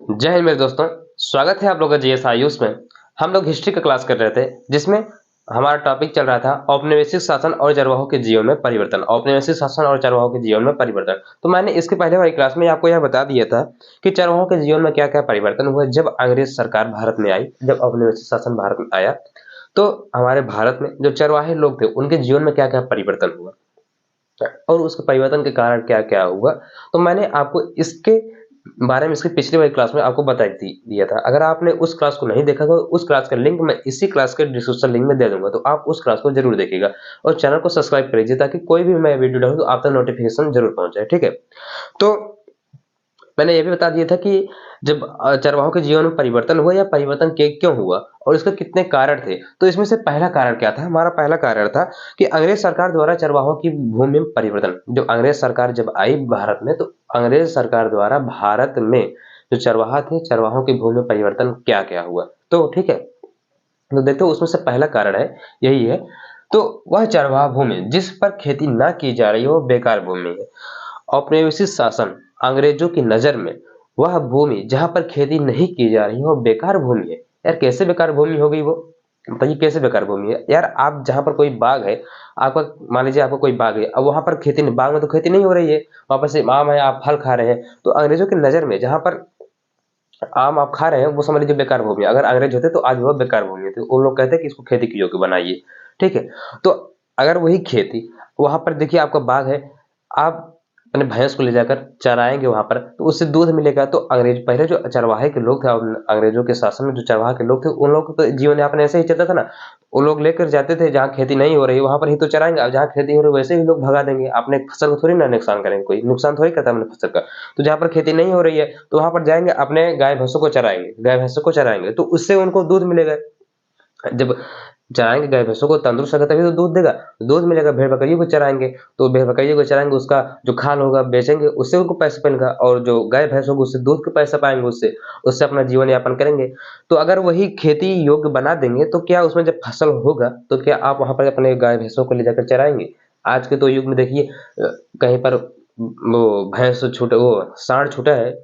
जय हिंद मेरे दोस्तों। स्वागत है आप लोगों का जीएस आयुष में। हम लोग हिस्ट्री का क्लास कर रहे थे जिसमें हमारा टॉपिक चल रहा था औपनिवेशिक शासन और चरवाहों के जीवन में परिवर्तन। औपनिवेशिक शासन और चरवाहों के जीवन में परिवर्तन। तो मैंने इसके पहले वाली क्लास में आपको यह बता दिया था कि चरवाहों के जीवन में क्या क्या परिवर्तन हुआ जब अंग्रेज सरकार भारत में आई, जब औपनिवेशिक शासन भारत में आया तो हमारे भारत में जो चरवाहे लोग थे उनके जीवन में क्या क्या परिवर्तन हुआ और उसके परिवर्तन के कारण क्या क्या हुआ। तो मैंने आपको इसके बारे में इसकी पिछली वाली क्लास में आपको बता दिया था। अगर आपने उस क्लास को नहीं देखा तो उस क्लास का लिंक मैं इसी क्लास के डिस्क्रिप्शन लिंक में दे दूंगा, तो आप उस क्लास को जरूर देखिएगा और चैनल को सब्सक्राइब करिए ताकि कोई भी मैं वीडियो डालूं तो आप तक नोटिफिकेशन जरूर पहुंच जाए। ठीक है, तो मैंने ये भी बता दिया था कि जब चरवाहों के जीवन में परिवर्तन हुआ या परिवर्तन के क्यों हुआ और इसके कितने कारण थे। तो इसमें से पहला कारण क्या था? हमारा पहला कारण था कि अंग्रेज सरकार द्वारा चरवाहों की भूमि में परिवर्तन। जब अंग्रेज सरकार जब आई भारत में तो अंग्रेज सरकार द्वारा भारत में जो चरवाहा थे, चरवाहों की भूमि में परिवर्तन क्या क्या हुआ। तो ठीक है, तो देखते हो उसमें से पहला कारण है यही है। तो वह चरवाहा भूमि जिस पर खेती ना की जा रही हो बेकार भूमि है। औपनिवेशिक शासन अंग्रेजों की नजर में वह भूमि जहां पर खेती नहीं की जा रही हो बेकार भूमि है। यार कैसे बेकार भूमि हो गई वो? बताइए कैसे बेकार भूमि है? यार आप जहां पर कोई बाग है, आपका मान लीजिए आपका कोई बाग है, अब वहां पर खेती नहीं, बाग में तो खेती नहीं हो रही है, वहां पर सिर्फ आम है, आप फल खा रहे हैं। तो अंग्रेजों की नजर में जहां पर आम आप खा रहे हैं वो समझ लीजिए बेकार भूमि है। अगर अंग्रेज होते तो आज वह बेकार भूमि होती। उन लोग कहते हैं कि इसको खेती के योग्य बनाइए। ठीक है, तो अगर वही खेती वहां पर देखिए आपका बाग है, आप अपने भैंस को ले जाकर चराएंगे वहां पर तो उससे दूध मिलेगा। तो अंग्रेज पहले जो चरवाहे के लोग थे, अंग्रेजों के शासन में जो चरवाहा के लोग थे उन लोग तो जीवन यापन ऐसे ही चलता था ना। वो लोग लेकर जाते थे जहाँ खेती नहीं हो रही वहां पर ही तो चराएंगे, अब जहाँ खेती हो रही वैसे ही लोग भगा देंगे। अपने फसल को थोड़ी ना नुकसान करेंगे, कोई नुकसान थोड़ी करता है अपने फसल का। तो जहाँ पर खेती नहीं हो रही है तो वहां पर जाएंगे, अपने गाय भैंसों को चराएंगे, गाय भैंसों को चराएंगे तो उससे उनको दूध मिलेगा। जब चराएंगे गाय भैंसों को तंदुरुस्त रहेगा तभी तो दूध देगा, दूध मिलेगा। भेड़ बकरियों को चराएंगे तो भेड़ बकरियों को चराएंगे, उसका जो खाल होगा बेचेंगे, उससे उनको पैसे मिलेगा और जो गाय भैंस होगा उससे दूध के पैसे पाएंगे, उससे उससे अपना जीवन यापन करेंगे। तो अगर वही खेती योग्य बना देंगे तो क्या उसमें जब फसल होगा तो क्या आप वहां पर अपने गाय भैंसों को ले जाकर चराएंगे? आज के तो युग में देखिए कहीं पर वो भैंस छूटे, वो सांड छूटा है,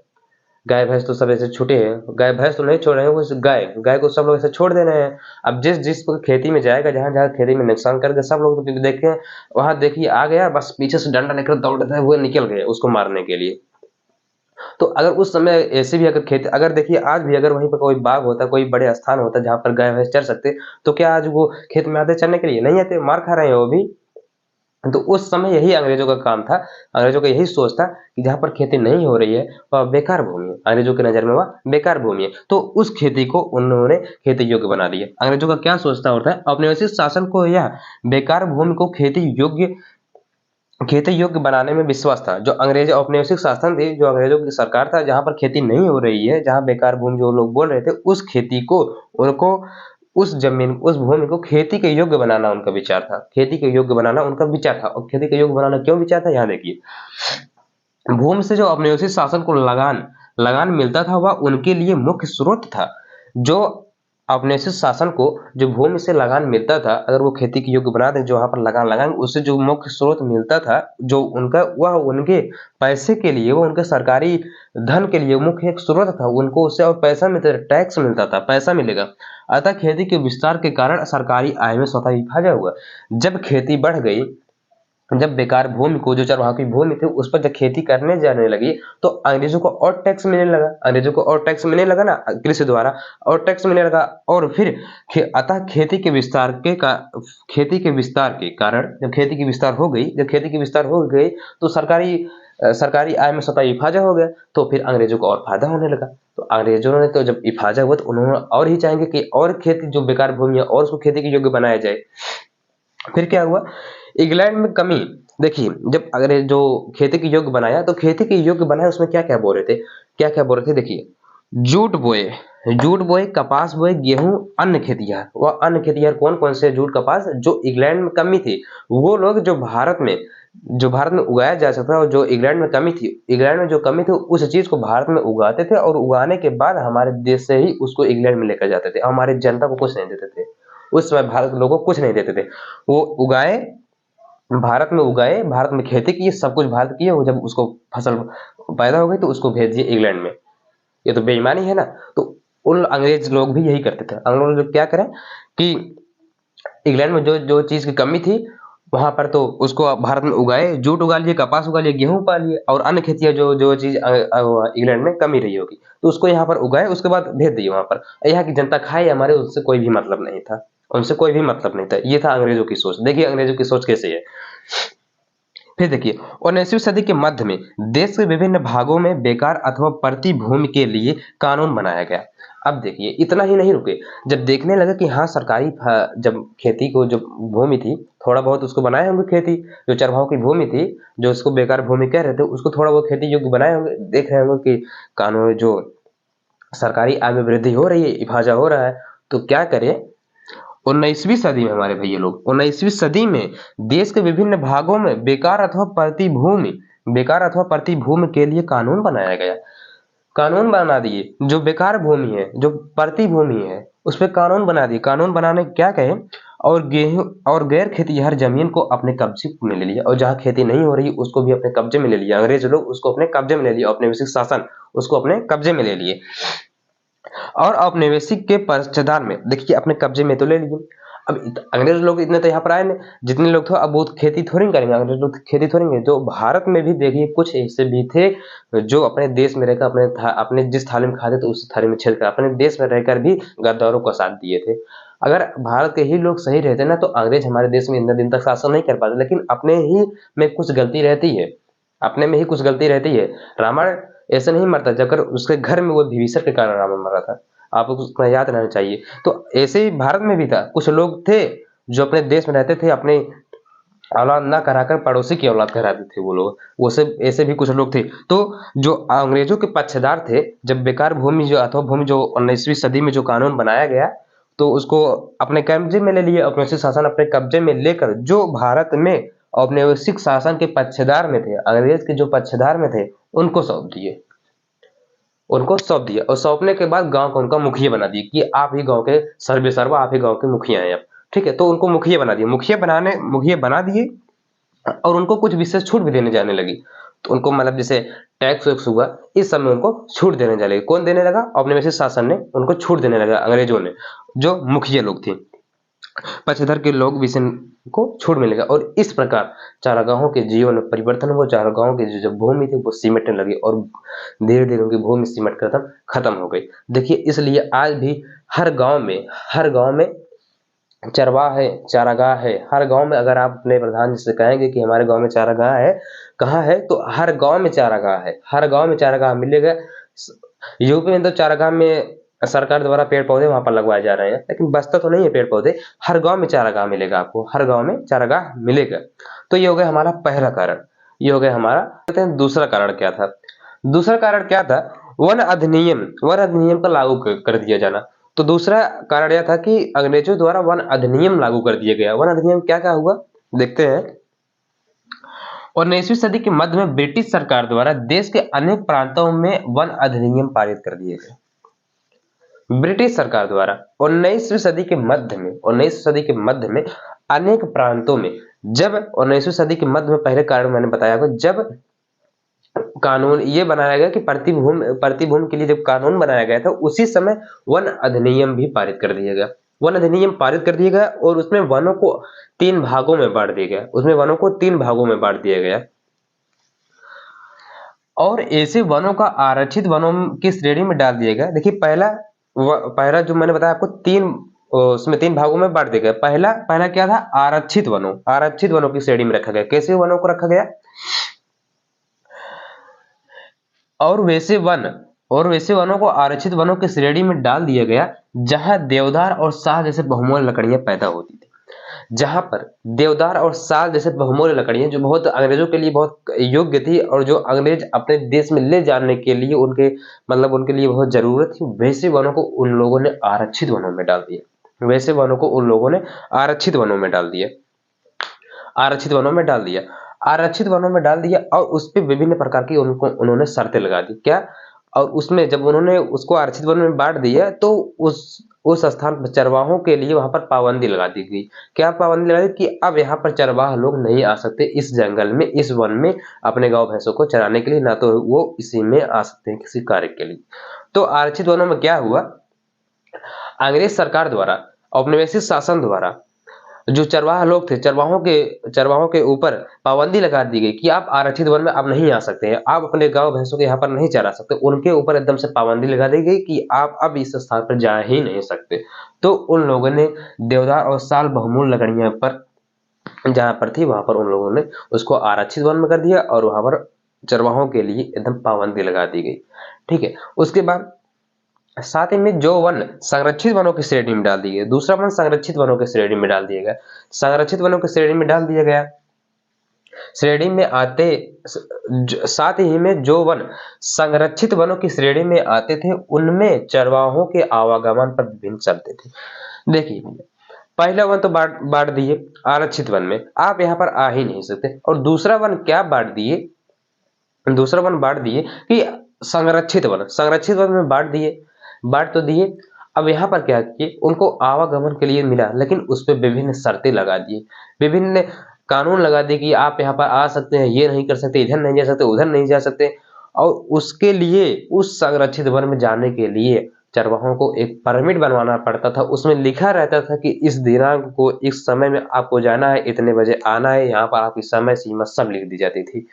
गाय भैंस तो सब ऐसे छूटे हैं। गाय भैंस तो नहीं छोड़ रहे हैं, वो गाय गाय को सब लोग ऐसे छोड़ दे रहे हैं। अब जिस जिस खेती में जाएगा, जहां जहां खेती में नुकसान करेगा सब लोग तो देखे वहां देखिए आ गया, बस पीछे से डंडा लेकर दौड़ रहा है, वो निकल गए उसको मारने के लिए। तो अगर उस समय ऐसे भी अगर खेती, अगर देखिए आज भी अगर वहीं पर कोई बाग होता, कोई बड़े स्थान होता जहां पर गाय भैंस चर सकते, तो क्या आज वो खेत में आते चरने के लिए? नहीं आते, मार खा रहे हैं वो भी। तो उस समय यही अंग्रेजों का काम था, अंग्रेजों का यही सोच था कि जहां पर खेती नहीं हो रही है वह बेकार भूमि है। अंग्रेजों की नजर में वह बेकार भूमि है, तो उस खेती को उन्होंने खेती योग्य बना दिया। अंग्रेजों का क्या सोचता होता है? औपनिवेशिक शासन को यह बेकार भूमि को खेती योग्य बनाने में विश्वास था। जो अंग्रेज औपनिवेशिक शासन थी, जो अंग्रेजों की सरकार था, जहां पर खेती नहीं हो रही है, जहां बेकार भूमि जो लोग बोल रहे थे, उस खेती को उनको उस जमीन उस भूमि को खेती के योग्य बनाना उनका विचार था। खेती के योग्य बनाना उनका विचार था। और खेती के योग्य बनाना क्यों विचार था, यहाँ देखिए। भूमि से जो औपनिवेशिक शासन को लगान लगान मिलता था वह उनके लिए मुख्य स्रोत था। जो औपनिवेशिक शासन को जो भूमि से लगान मिलता था, अगर वो खेती के योग्य बना दें, जो वहां पर लगान लगाएंगे, उससे जो मुख्य स्रोत मिलता था, जो उनका वह उनके पैसे के लिए, वो उनके सरकारी धन के लिए मुख्य एक स्रोत था। उनको उससे और पैसा मिलता था, टैक्स मिलता था, पैसा मिलेगा। अतः खेती के विस्तार के कारण सरकारी आय में स्वतः इजाफा हुआ। जब खेती बढ़ गई, जब बेकार भूमि को, जो चरवाहा की भूमि थी, उस पर जब खेती करने जाने लगी तो अंग्रेजों को और टैक्स मिलने लगा। अंग्रेजों को और टैक्स मिलने लगा ना, कृषि द्वारा और टैक्स मिलने लगा। और फिर अतः खेती के विस्तार के कारण, जब खेती की विस्तार हो गई तो सरकारी आय में स्वतः इफाजा हो गया। तो फिर अंग्रेजों को और फायदा होने लगा। तो अंग्रेजों ने तो जब इफाजा हुआ तो उन्होंने और ही चाहेंगे कि और खेती जो बेकार भूमि है और उसको खेती के योग्य बनाया जाए। फिर क्या हुआ? इंग्लैंड में कमी। देखिए जब अगर जो खेती के योग्य बनाया तो खेती के योग्य बनाया उसमें क्या क्या बो रहे थे, क्या क्या बो रहे थे? देखिए जूट बोए, कपास बोए, गेहूं, अन्न खेतियार। वह अन्न खेतियार कौन कौन से? जूट, कपास। जो इंग्लैंड में कमी थी वो लोग जो भारत में उगाया जा सकता है, और जो इंग्लैंड में कमी थी, इंग्लैंड में जो कमी थी उस चीज को भारत में उगाते थे और उगाने के बाद हमारे देश से ही उसको इंग्लैंड में लेकर जाते थे। हमारे जनता को कुछ नहीं देते थे उस समय, भारत के लोगों को कुछ नहीं देते थे। वो उगाए, भारत में खेती की, सब कुछ भारत की है। वो जब उसको फसल पैदा हो गई तो उसको भेज दिए इंग्लैंड में। ये तो बेईमानी है ना। तो उन अंग्रेज लोग भी यही करते थे। अंग्रेज लोग क्या करें कि इंग्लैंड में जो जो चीज की कमी थी वहां पर तो उसको भारत में उगाए, जूट उगा लिए, कपास उगा लिए, गेहूं उगा लिए और अन्य खेतियां जो जो चीज इंग्लैंड में कमी रही होगी तो उसको यहाँ पर उगाए, उसके बाद भेज दिए वहां पर। यहाँ की जनता खाए हमारे, उससे कोई भी मतलब नहीं था, उनसे कोई भी मतलब नहीं था। ये था अंग्रेजों की सोच। देखिए अंग्रेजों की सोच कैसे है। फिर देखिए 19वीं सदी के मध्य में देश के विभिन्न भागों में बेकार अथवा पड़ती भूमि के लिए कानून बनाया गया। अब देखिए इतना ही नहीं रुके, जब देखने लगे कि हाँ सरकारी जब खेती को जो भूमि थी थोड़ा बहुत उसको बनाए होंगे, खेती जो चरवाहों की भूमि थी जो उसको बेकार भूमि कह रहे थे उसको थोड़ा बहुत खेती योग्य बनाए होंगे, देख रहे होंगे कि कानून जो सरकारी आय में वृद्धि हो रही है, इफाजा हो रहा है, तो क्या करें 19वीं सदी में हमारे भैया लोग 19वीं सदी में देश के विभिन्न भागों में बेकार अथवा प्रतिभूमि के लिए कानून बनाया गया। कानून बना दिए, जो बेकार भूमि है, जो परती भूमि है उस पे कानून बना दिए। कानून बनाने क्या कहे, और गेहूं और गैर खेतीहर जमीन को अपने कब्जे में ले लिया, और जहां खेती नहीं हो रही उसको भी अपने कब्जे में ले लिया। अंग्रेज लोग उसको अपने कब्जे में ले लिया, औपनिवेशिक शासन उसको अपने कब्जे में ले लिए। और औपनिवेशिक के पश्चात में देखिए अपने कब्जे में तो ले लिए। अब अंग्रेज लोग इतने तो यहाँ पर आए नहीं, जितने लोग थे अब वो खेती थोड़ी करेंगे, अंग्रेज लोग खेती थोड़ी करेंगे। जो भारत में भी देखिए कुछ ऐसे भी थे जो अपने देश में रहकर अपने जिस थाली में खाते थे उस थाली में छेद कर अपने देश में रहकर भी गद्दारों का साथ दिए थे। अगर भारत के ही लोग सही रहते ना तो अंग्रेज हमारे देश में इतने दिन तक शासन नहीं कर पाते, लेकिन अपने ही में कुछ गलती रहती है, अपने में ही कुछ गलती रहती है। रावण ऐसे नहीं मरता, जबकर उसके घर में वो विभीषण के कारण रावण मरा था, आपको उसका याद रहना चाहिए। तो ऐसे ही भारत में भी था, कुछ लोग थे जो अपने देश में रहते थे, अपने औलाद ना कराकर पड़ोसी की औलाद कराते थे वो लोग, वो सब ऐसे भी कुछ लोग थे। तो जो अंग्रेजों के पक्षधर थे, जब बेकार भूमि जो अथवा भूमि जो 19वीं सदी में जो कानून बनाया गया तो उसको अपने कब्जे में ले लिए, औपनिवेशिक शासन अपने कब्जे में लेकर जो भारत में औपनिवेशिक शासन के पक्षधर में थे, अंग्रेज के जो पक्षधर में थे उनको सौंप दिए, उनको सौंप दिया। और सौंपने के बाद गांव को उनका मुखिया बना दिए कि आप ही गांव के सर्वे सर्वा, आप ही गांव के मुखिया हैं अब, ठीक है। तो उनको मुखिया बना दिए, मुखिया बना दिए और उनको कुछ विशेष छूट भी देने जाने लगी। तो उनको मतलब जैसे टैक्स वैक्स हुआ इस समय उनको छूट देने जाने लगी। कौन देने लगा? औपनिवेशिक शासन ने उनको छूट देने लगा, अंग्रेजों ने, जो मुखिया लोग थे, पक्षधर के लोग भी को छूट मिलेगा। और इस प्रकार चारागाहों के जीवन में परिवर्तन हुआ। चारागाहों की जो भूमि थी वो सिमटने लगी और धीरे धीरे उनकी भूमि सिमट कर खत्म हो गई। देखिए इसलिए आज भी हर गांव में चरवाहा है, चारागाह है। हर गांव में अगर आप अपने प्रधान जी से कहेंगे कि हमारे गांव में चारागाह है, कहाँ है, तो हर गांव में चारागाह है, हर गांव में चारागाह मिलेगा। यूपी में तो चारागाह में सरकार द्वारा पेड़ पौधे वहां पर लगवाए जा रहे हैं, लेकिन बचता तो नहीं है पेड़ पौधे। हर गांव में चारागाह मिलेगा, आपको हर गांव में चारागाह मिलेगा। तो ये हो गया हमारा पहला कारण। ये हो गया हमारा, कहते हैं दूसरा कारण क्या था। दूसरा कारण क्या था? वन अधिनियम का लागू कर दिया जाना। तो दूसरा कारण यह था कि अंग्रेजों द्वारा वन अधिनियम लागू कर दिया गया। वन अधिनियम क्या क्या हुआ देखते हैं। 19वीं सदी के मध्य में ब्रिटिश सरकार द्वारा देश के अनेक प्रांतों में वन अधिनियम पारित कर दिए गए। ब्रिटिश सरकार द्वारा 19वीं सदी के मध्य में अनेक प्रांतों में, जब 19वीं सदी के मध्य में, पहले कारण मैंने बताया था, जब कानून ये बनाया गया कि प्रतिभूमि के लिए जब कानून बनाया गया था उसी समय वन अधिनियम भी पारित कर दिया गया। वन अधिनियम पारित कर दिया गया और उसमें वनों को 3 भागों में बांट दिया गया। और ऐसे वनों का आरक्षित वनों की श्रेणी में डाल दिया गया। देखिए पहला जो मैंने बताया आपको, उसमें 3 भागों में बांट दिया गया। पहला क्या था? आरक्षित वनों की श्रेणी में रखा गया। कैसे वनों को रखा गया? और वैसे वनों को आरक्षित वनों की श्रेणी में डाल दिया गया जहां देवदार और साल जैसे बहुमूल्य लकड़ियां पैदा होती थी। जहां पर देवदार और साल जैसे बहुमूल्य लकड़ियां जो बहुत अंग्रेजों के लिए बहुत योग्य थी और जो अंग्रेज अपने देश में ले जाने के लिए उनके लिए बहुत जरूरत थी, वैसे वनों को उन लोगों ने आरक्षित वनों में डाल दिया। आरक्षित वनों में डाल दिया और उस पे विभिन्न प्रकार की उन्होंने शर्तें लगा दी। क्या? और उसमें जब उन्होंने उसको आरक्षित वन में बांट दिया तो उस स्थान पर चरवाहों के लिए वहां पर पाबंदी लगा दी गई। क्या पाबंदी लगा दी कि अब यहाँ पर चरवाहा लोग नहीं आ सकते इस जंगल में, इस वन में अपने गाँव भैंसों को चराने के लिए, ना तो वो इसी में आ सकते हैं किसी कार्य के लिए। तो आरक्षित वनों में क्या हुआ, अंग्रेज सरकार द्वारा, औपनिवेशिक शासन द्वारा जो चरवाहा लोग थे, चरवाहों के ऊपर पाबंदी लगा दी गई कि आप आरक्षित वन में अब नहीं आ सकते हैं, आप अपने गांव भैंसों के यहाँ पर नहीं चरा सकते। उनके ऊपर एकदम से पाबंदी लगा दी गई कि आप अब इस स्थान पर जा ही नहीं सकते। तो उन लोगों ने देवदार और साल बहुमूल्य लकड़ियां पर जहां पर थी वहां पर उन लोगों ने उसको आरक्षित वन में कर दिया और वहां पर चरवाहों के लिए एकदम पाबंदी लगा दी गई। ठीक है, उसके बाद साथ ही में जो वन संरक्षित वनों की श्रेणी में डाल दिए गए, दूसरा वन संरक्षित वनों की श्रेणी में डाल दिया गया। संरक्षित वनों की श्रेणी में डाल दिया गया, श्रेणी में आते साथ ही में जो वन संरक्षित वनों की श्रेणी में आते थे उनमें चरवाहों के आवागमन पर विभिन्न चलते थे। देखिए, पहला वन तो बांट दिए आरक्षित वन में, आप यहाँ पर आ ही नहीं सकते। और दूसरा वन क्या बांट दिए, दूसरा वन बांट दिए कि संरक्षित वन में बांट तो दिए। अब यहाँ पर क्या किए, उनको आवागमन के लिए मिला, लेकिन उस पर विभिन्न शर्तें लगा दिए, विभिन्न कानून लगा दिए कि आप यहाँ पर आ सकते हैं, ये नहीं कर सकते, इधर नहीं जा सकते, उधर नहीं जा सकते। और उसके लिए, उस संरक्षित वन में जाने के लिए चरवाहों को एक परमिट बनवाना पड़ता था। उसमें लिखा रहता था कि इस दिनांक को, इस समय में आपको जाना है, इतने बजे आना है, यहाँ पर आपकी समय सीमा सब लिख दी जाती थी।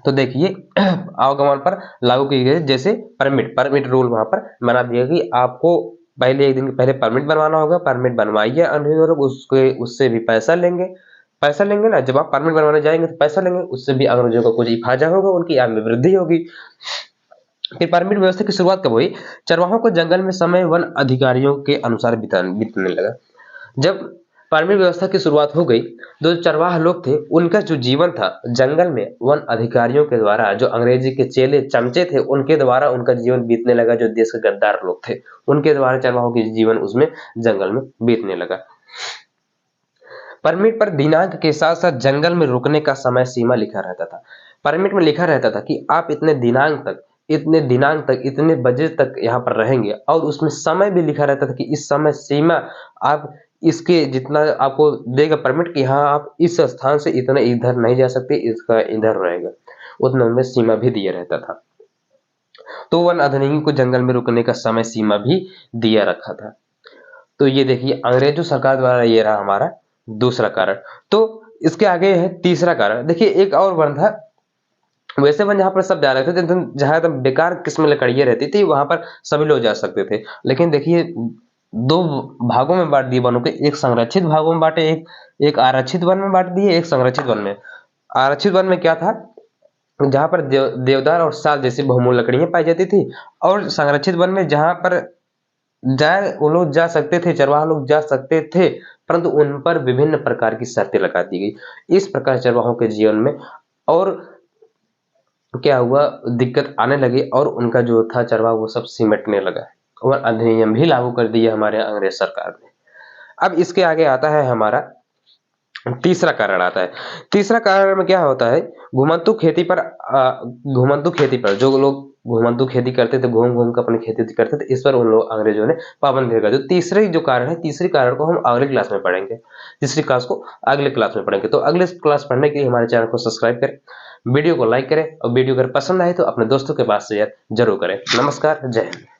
तो देखिए, आवागमन पर लागू की गई जैसे परमिट रूल वहां पर बना दिया कि आपको पहले एक दिन पहले परमिट बनवाना होगा, परमिट बनवाइए, अन्य लोग उससे भी पैसा लेंगे ना। जब आप परमिट बनवाने जाएंगे तो पैसा लेंगे, उससे भी अंग्रेजों को कुछ फायदा होगा, उनकी आय में वृद्धि होगी। फिर परमिट व्यवस्था की शुरुआत कब हुई, चरवाहों को जंगल में समय वन अधिकारियों के अनुसार बीतने लगा। जब परमिट व्यवस्था की शुरुआत हो गई, जो चरवाहा लोग थे उनका जो जीवन था जंगल में वन अधिकारियों के द्वारा, जो अंग्रेजी के चेले चमचे थे उनके द्वारा उनका जीवन बीतने लगा। जो देश के गद्दार लोग थे उनके द्वारा चरवाहों की जीवन उसमें जंगल में बीतने लगा। परमिट पर दिनांक के साथ साथ जंगल में रुकने का समय सीमा लिखा रहता था। परमिट में लिखा रहता था कि आप इतने दिनांक तक इतने बजे तक यहाँ पर रहेंगे, और उसमें समय भी लिखा रहता था कि इस समय सीमा आप इसके जितना आपको देगा परमिट कि हाँ आप इस स्थान से इतना इधर नहीं जा सकते, इसका इधर रहेगा, उतना उनमें सीमा भी दिया रहता था। तो वन अधिनियम को जंगल में रुकने का समय सीमा भी दिया रखा था। तो ये देखिए, अंग्रेजों सरकार द्वारा ये रहा हमारा दूसरा कारण। तो इसके आगे है तीसरा कारण। देखिए, एक और वन था, वैसे वन जहाँ पर सब जा रहे थे, जहाँ एकदम बेकार किस्म लकड़ियां रहती थी वहां पर सभी लोग जा सकते थे। लेकिन देखिए, दो भागों में बांट दिए वनों के, एक संरक्षित भागों में बांटे, एक आरक्षित वन में बांट दिए, एक संरक्षित वन में। आरक्षित वन में क्या था, जहां पर देवदार और साल जैसी बहुमूल्य लकड़ियां पाई जाती थी। और संरक्षित वन में जहां पर वो लोग जा सकते थे, चरवाहा लोग जा सकते थे, परंतु उन पर विभिन्न प्रकार की शर्तें लगा दी गई। इस प्रकार चरवाहों के जीवन में और क्या हुआ, दिक्कत आने लगी और उनका जो था चरवाहा वो सब सिमटने लगा और अधिनियम भी लागू कर दिया हमारे अंग्रेज सरकार ने। अब इसके आगे आता है हमारा तीसरा कारण आता है। तीसरा कारण में क्या होता है, घुमंतु खेती पर जो लोग घुमंतु खेती करते थे, घूम घूम कर अपनी खेती करते थे, इस पर उन लोग अंग्रेजों ने पाबंदी लगा दी। तीसरी जो कारण है, तीसरी कारण को हम अगले क्लास में पढ़ेंगे, तीसरी क्लास को अगले क्लास में पढ़ेंगे। तो अगले क्लास पढ़ने के लिए हमारे चैनल को सब्सक्राइब करें, वीडियो को लाइक करें, और वीडियो अगर पसंद आए तो अपने दोस्तों के पास शेयर जरूर करें। नमस्कार, जय हिंद।